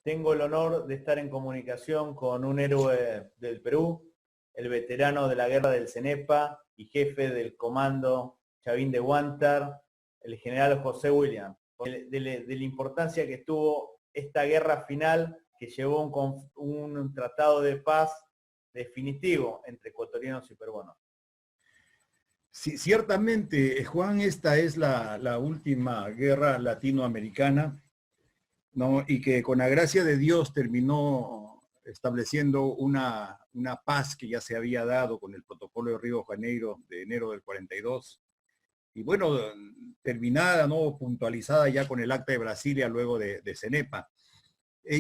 Tengo el honor de estar en comunicación con un héroe del Perú, el veterano de la guerra del Cenepa y jefe del comando Chavín de Huántar, el general José Williams, de la importancia que tuvo esta guerra final que llevó un tratado de paz definitivo entre ecuatorianos y peruanos. Sí, ciertamente, Juan, esta es la última guerra latinoamericana, ¿no? Y que con la gracia de Dios terminó estableciendo una paz que ya se había dado con el protocolo de Río de Janeiro de enero del 42. Y bueno, terminada, ¿no? Puntualizada ya con el Acta de Brasilia luego de Cenepa.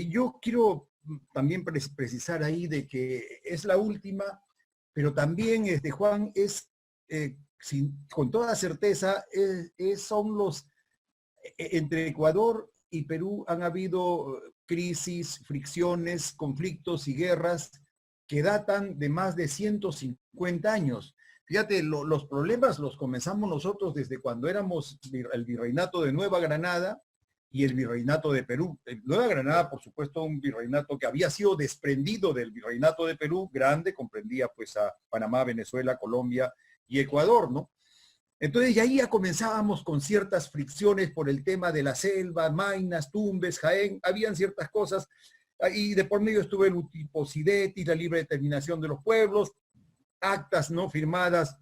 Yo quiero también precisar ahí de que es la última, pero también, Juan, es, con toda certeza, son entre Ecuador y Perú han habido crisis, fricciones, conflictos y guerras que datan de más de 150 años. Fíjate, los problemas los comenzamos nosotros desde cuando éramos el virreinato de Nueva Granada y el virreinato de Perú. Nueva Granada, por supuesto, un virreinato que había sido desprendido del virreinato de Perú, grande, comprendía pues a Panamá, Venezuela, Colombia y Ecuador, ¿no? Entonces, y ahí ya comenzábamos con ciertas fricciones por el tema de la selva, Maynas, Tumbes, Jaén, habían ciertas cosas, y de por medio estuvo el Utiposidetis, la libre determinación de los pueblos, actas no firmadas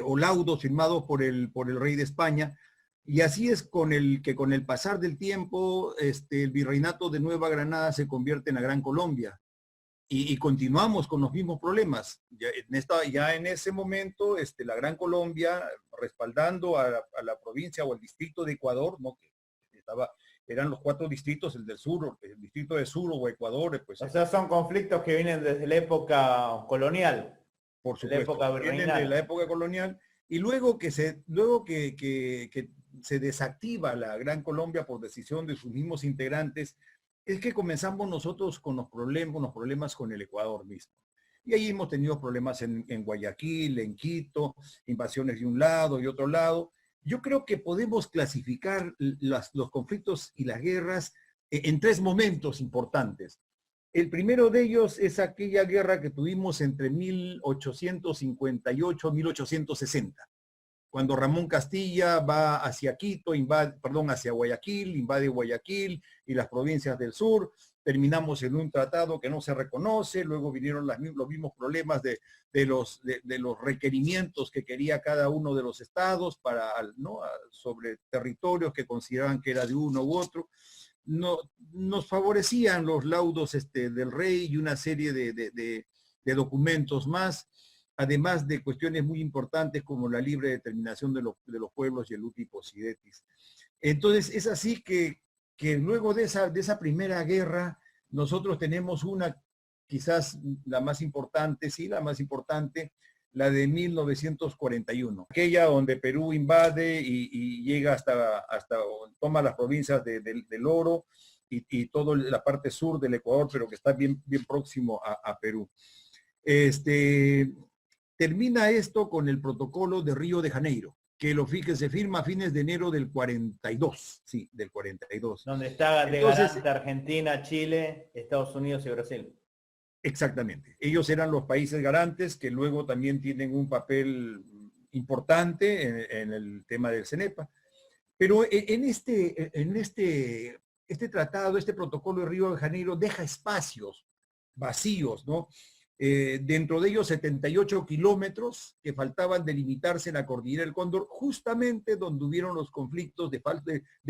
o laudos firmados por el rey de España, y así es con el pasar del tiempo, el virreinato de Nueva Granada se convierte en la Gran Colombia. Y continuamos con los mismos problemas. Ya en ese momento, la Gran Colombia, respaldando a la provincia o al distrito de Ecuador, ¿no? Eran los 4 distritos, el del sur, el distrito de Sur o Ecuador. Pues, o sea, son conflictos que vienen desde la época colonial. Por supuesto, vienen de la época colonial. Y luego que se desactiva la Gran Colombia por decisión de sus mismos integrantes, es que comenzamos nosotros con los problemas con el Ecuador mismo. Y ahí hemos tenido problemas en Guayaquil, en Quito, invasiones de un lado y otro lado. Yo creo que podemos clasificar los conflictos y las guerras en 3 momentos importantes. El primero de ellos es aquella guerra que tuvimos entre 1858 y 1860. Cuando Ramón Castilla va hacia Quito, hacia Guayaquil, invade Guayaquil y las provincias del sur, terminamos en un tratado que no se reconoce, luego vinieron los mismos problemas de los requerimientos que quería cada uno de los estados sobre territorios que consideraban que era de uno u otro. No, nos favorecían los laudos del rey y una serie de documentos más, además de cuestiones muy importantes como la libre determinación de los pueblos y el Utiposidetis. Entonces, es así que luego de esa primera guerra, nosotros tenemos quizás la más importante, la de 1941, aquella donde Perú invade y llega hasta toma las provincias del Oro y toda la parte sur del Ecuador, pero que está bien próximo a Perú. Termina esto con el protocolo de Río de Janeiro, que se firma a fines de enero del 42, sí, del 42. Donde está de garante Argentina, Chile, Estados Unidos y Brasil. Exactamente. Ellos eran los países garantes que luego también tienen un papel importante en el tema del Cenepa. Pero en este tratado, este protocolo de Río de Janeiro deja espacios vacíos, ¿no? Dentro de ellos 78 kilómetros que faltaban delimitarse en la cordillera del Cóndor, justamente donde hubieron los conflictos de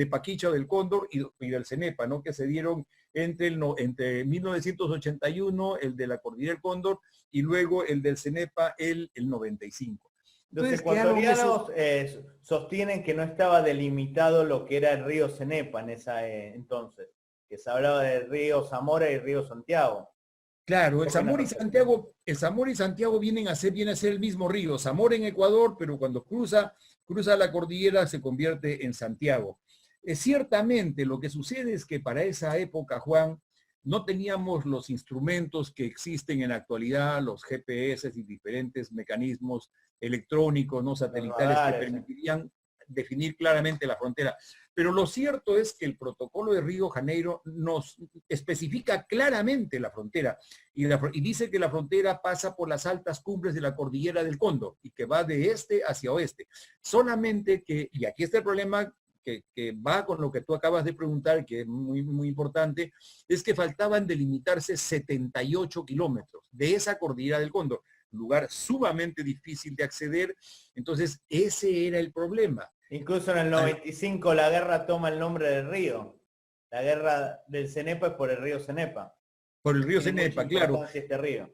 Paquicha del Cóndor y del Cenepa, ¿no? Que se dieron entre 1981, el de la cordillera del Cóndor, y luego el del Cenepa, el 95. Los ecuatorianos sostienen que no estaba delimitado lo que era el río Cenepa en entonces, que se hablaba del río Zamora y río Santiago. Claro, el Zamora y Santiago viene a ser el mismo río. Zamora en Ecuador, pero cuando cruza la cordillera se convierte en Santiago. Ciertamente lo que sucede es que para esa época, Juan, no teníamos los instrumentos que existen en la actualidad, los GPS y diferentes mecanismos electrónicos, no satelitales, que permitirían definir claramente la frontera. Pero lo cierto es que el protocolo de Río de Janeiro nos especifica claramente la frontera y dice que la frontera pasa por las altas cumbres de la cordillera del Cóndor y que va de este hacia oeste. Solamente que, y aquí está el problema que va con lo que tú acabas de preguntar, que es muy, muy importante, es que faltaban delimitarse 78 kilómetros de esa cordillera del Cóndor, lugar sumamente difícil de acceder. Entonces, ese era el problema. Incluso en el 95 la guerra toma el nombre del río. La guerra del Cenepa es por el río Cenepa. Por el río Cenepa, claro. Este río.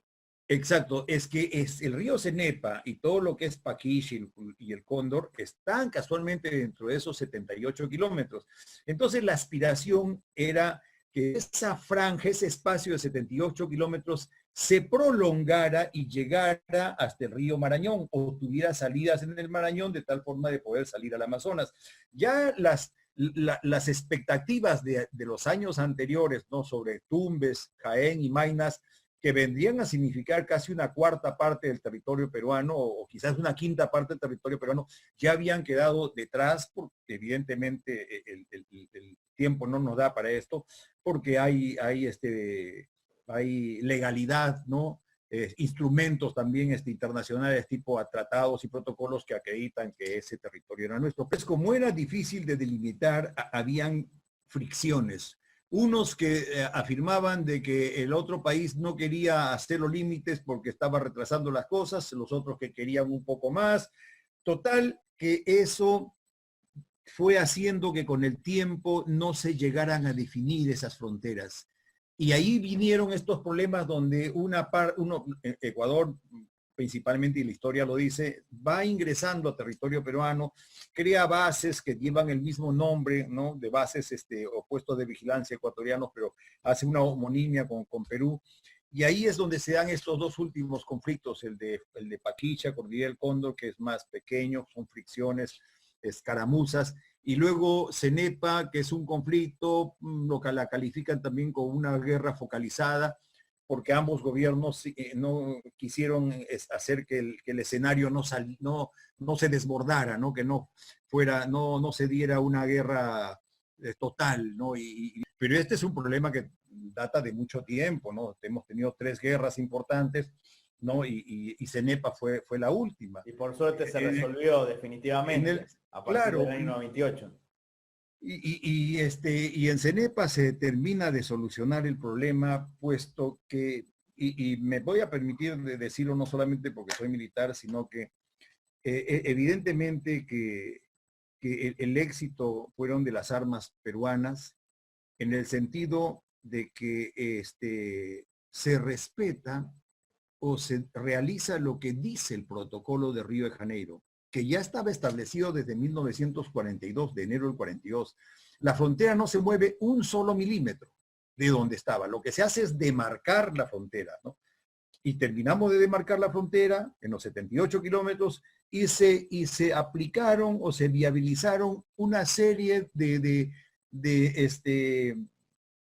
Exacto, es que es el río Cenepa y todo lo que es Paquish y el Cóndor están casualmente dentro de esos 78 kilómetros. Entonces la aspiración era que esa franja, ese espacio de 78 kilómetros se prolongara y llegara hasta el río Marañón o tuviera salidas en el Marañón de tal forma de poder salir al Amazonas. Ya las expectativas de los años anteriores, ¿no?, sobre Tumbes, Jaén y Maynas, que vendrían a significar casi una cuarta parte del territorio peruano o quizás una quinta parte del territorio peruano, ya habían quedado detrás, porque evidentemente el tiempo no nos da para esto, porque hay legalidad, ¿no? Instrumentos también internacionales tipo a tratados y protocolos que acreditan que ese territorio era nuestro. Pues como era difícil de delimitar, habían fricciones. Unos que afirmaban de que el otro país no quería hacer los límites porque estaba retrasando las cosas, los otros que querían un poco más. Total, que eso fue haciendo que con el tiempo no se llegaran a definir esas fronteras. Y ahí vinieron estos problemas donde Ecuador, principalmente, y la historia lo dice, va ingresando a territorio peruano, crea bases que llevan el mismo nombre, ¿no?, de bases o puestos de vigilancia ecuatorianos, pero hace una homonimia con Perú. Y ahí es donde se dan estos dos últimos conflictos, el de Paquicha, Cordillera del Cóndor, que es más pequeño, son fricciones, escaramuzas, y luego Cenepa, que es un conflicto, la califican también como una guerra focalizada, porque ambos gobiernos no quisieron hacer que el escenario no se desbordara, ¿no?, que no se diera una guerra total, ¿no? Pero este es un problema que data de mucho tiempo, ¿no? Hemos tenido 3 guerras importantes, ¿no? Y Cenepa fue la última. Y por suerte se resolvió definitivamente a partir del año 98. Y en Cenepa se termina de solucionar el problema, puesto que, y me voy a permitir decirlo no solamente porque soy militar, sino que evidentemente que el éxito fueron de las armas peruanas, en el sentido de que se respeta o se realiza lo que dice el protocolo de Río de Janeiro, que ya estaba establecido desde 1942, de enero del 42. La frontera no se mueve un solo milímetro de donde estaba. Lo que se hace es demarcar la frontera, ¿no? Y terminamos de demarcar la frontera en los 78 kilómetros y se aplicaron o se viabilizaron una serie de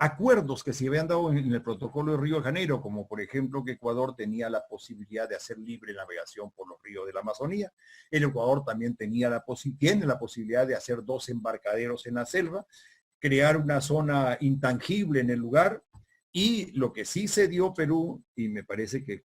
acuerdos que se habían dado en el protocolo de Río de Janeiro, como por ejemplo que Ecuador tenía la posibilidad de hacer libre navegación por los ríos de la Amazonía. El Ecuador también tiene la posibilidad de hacer 2 embarcaderos en la selva, crear una zona intangible en el lugar. Y lo que sí se dio Perú, y me parece que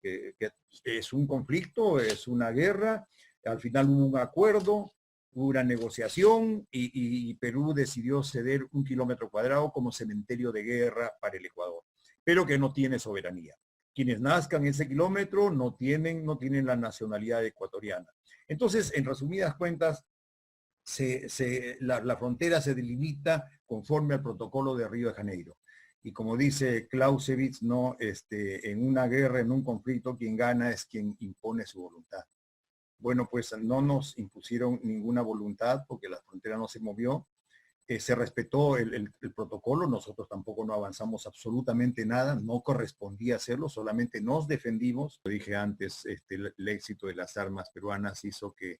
es un conflicto, es una guerra, al final hubo un acuerdo, hubo una negociación y Perú decidió ceder 1 kilómetro cuadrado como cementerio de guerra para el Ecuador, pero que no tiene soberanía. Quienes nazcan ese kilómetro no tienen la nacionalidad ecuatoriana. Entonces, en resumidas cuentas, la frontera se delimita conforme al protocolo de Río de Janeiro. Y como dice Clausewitz, ¿no?, en una guerra, en un conflicto, quien gana es quien impone su voluntad. Bueno, pues no nos impusieron ninguna voluntad porque la frontera no se movió. Se respetó el protocolo, nosotros tampoco no avanzamos absolutamente nada, no correspondía hacerlo, solamente nos defendimos. Lo dije antes, el éxito de las armas peruanas hizo que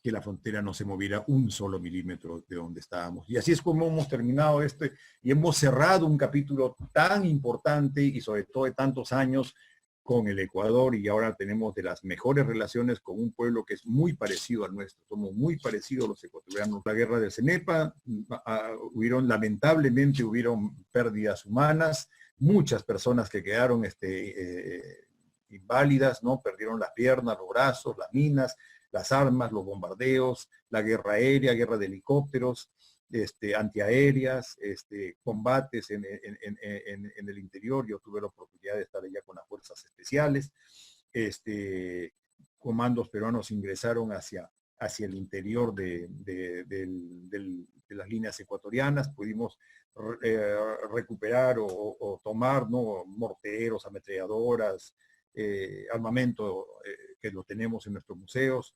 la frontera no se moviera un solo milímetro de donde estábamos. Y así es como hemos terminado y hemos cerrado un capítulo tan importante y sobre todo de tantos años, con el Ecuador, y ahora tenemos de las mejores relaciones con un pueblo que es muy parecido al nuestro. Somos muy parecidos los ecuatorianos. La guerra del Cenepa, lamentablemente hubieron pérdidas humanas, muchas personas que quedaron inválidas, ¿no? Perdieron las piernas, los brazos, las minas, las armas, los bombardeos, la guerra aérea, guerra de helicópteros, antiaéreas, combates en el interior. Yo tuve la oportunidad de estar allá con las fuerzas especiales. Comandos peruanos ingresaron hacia el interior de las líneas ecuatorianas. Pudimos recuperar o tomar, ¿no?, morteros, ametralladoras, armamento que lo tenemos en nuestros museos.